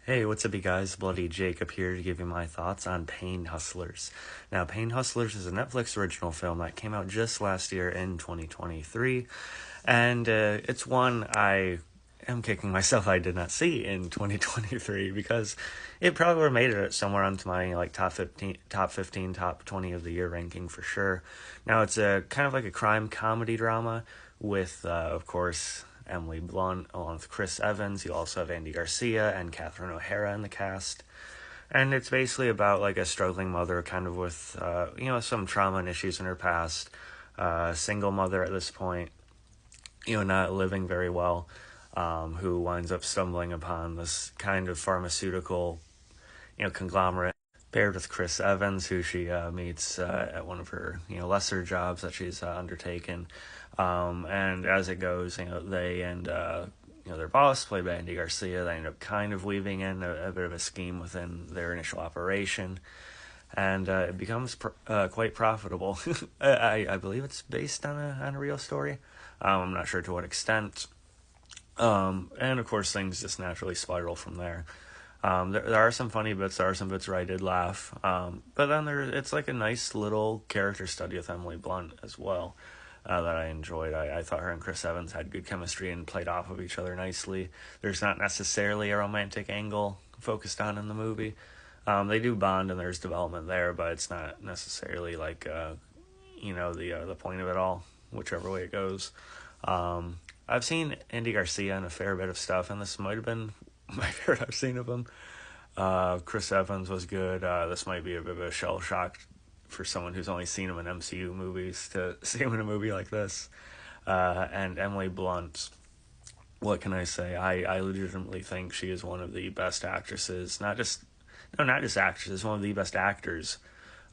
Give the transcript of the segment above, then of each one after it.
Hey, what's up, you guys? Bloody Jacob here to give you my thoughts on Pain Hustlers. Now, Pain Hustlers is a Netflix original film that came out just last year in 2023, and it's one I am kicking myself I did not see in 2023 because it probably would have made it somewhere onto my top 15, top 20 of the year ranking for sure. Now, it's a kind of like a crime comedy drama with, of course, Emily Blunt, along with Chris Evans. You also have Andy Garcia and Catherine O'Hara in the cast. And it's basically about like a struggling mother, kind of with, some trauma and issues in her past. Single mother at this point, not living very well, who winds up stumbling upon this kind of pharmaceutical, conglomerate paired with Chris Evans, who she meets at one of her lesser jobs that she's undertaken. And as it goes, they and their boss, played by Andy Garcia, they end up kind of weaving in a bit of a scheme within their initial operation, and it becomes quite profitable. I believe it's based on a real story. I'm not sure to what extent. And of course, things just naturally spiral from there. There are some funny bits. There are some bits where I did laugh. But then it's like a nice little character study with Emily Blunt as well that I enjoyed. I thought her and Chris Evans had good chemistry and played off of each other nicely. There's not necessarily a romantic angle focused on in the movie. They do bond and there's development there, but it's not necessarily like the point of it all, whichever way it goes. I've seen Andy Garcia in a fair bit of stuff, and this might have been my favorite I've seen of him. Chris Evans was good. This might be a bit of a shell shock for someone who's only seen him in MCU movies to see him in a movie like this. And Emily Blunt, what can I say? I legitimately think she is one of the best actresses, not just actresses, one of the best actors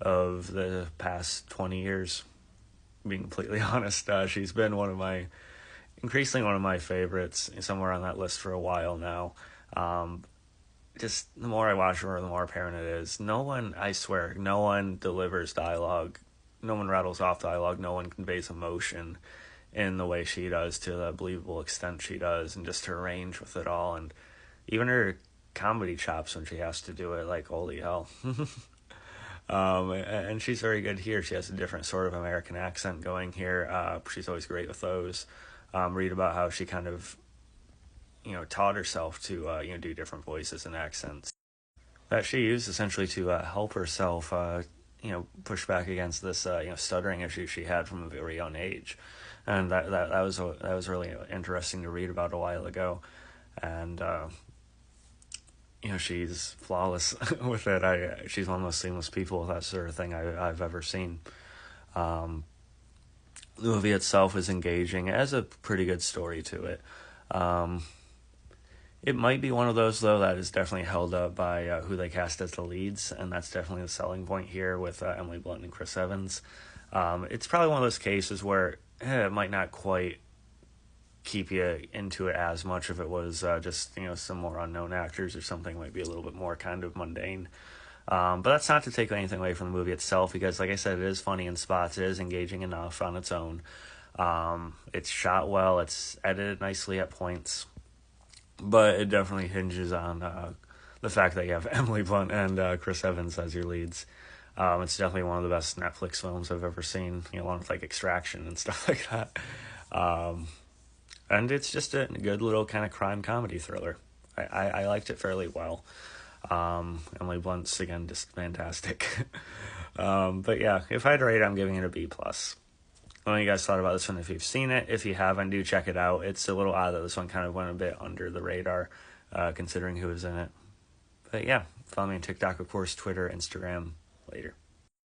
of the past 20 years, being completely honest. She's been increasingly one of my favorites, somewhere on that list for a while now. Just the more I watch her, the more apparent it is. I swear, no one delivers dialogue. No one rattles off dialogue. No one conveys emotion in the way she does, to the believable extent she does, and just her range with it all. And even her comedy chops when she has to do it, like, holy hell. And she's very good here. She has a different sort of American accent going here. She's always great with those. Read about how she kind of taught herself to do different voices and accents that she used essentially to help herself push back against this stuttering issue she had from a very young age. And that was really interesting to read about a while ago. And she's flawless with it. She's one of the most seamless people with that sort of thing I've ever seen. The movie itself is engaging. It has a pretty good story to it. It might be one of those, though, that is definitely held up by who they cast as the leads, and that's definitely the selling point here with Emily Blunt and Chris Evans. It's probably one of those cases where it might not quite keep you into it as much if it was just some more unknown actors or something. Might be a little bit more kind of mundane. But that's not to take anything away from the movie itself, because, like I said, it is funny in spots. It is engaging enough on its own. It's shot well. It's edited nicely at points. But it definitely hinges on the fact that you have Emily Blunt and Chris Evans as your leads. It's definitely one of the best Netflix films I've ever seen, along with like Extraction and stuff like that. And it's just a good little kind of crime comedy thriller. I liked it fairly well. Emily Blunt's, again, just fantastic. But yeah, if I had to rate it, I'm giving it a B+. I don't know what you guys thought about this one. If you've seen it, if you haven't, do check it out. It's a little odd that this one kind of went a bit under the radar, considering who was in it. But yeah, follow me on TikTok, of course, Twitter, Instagram. Later.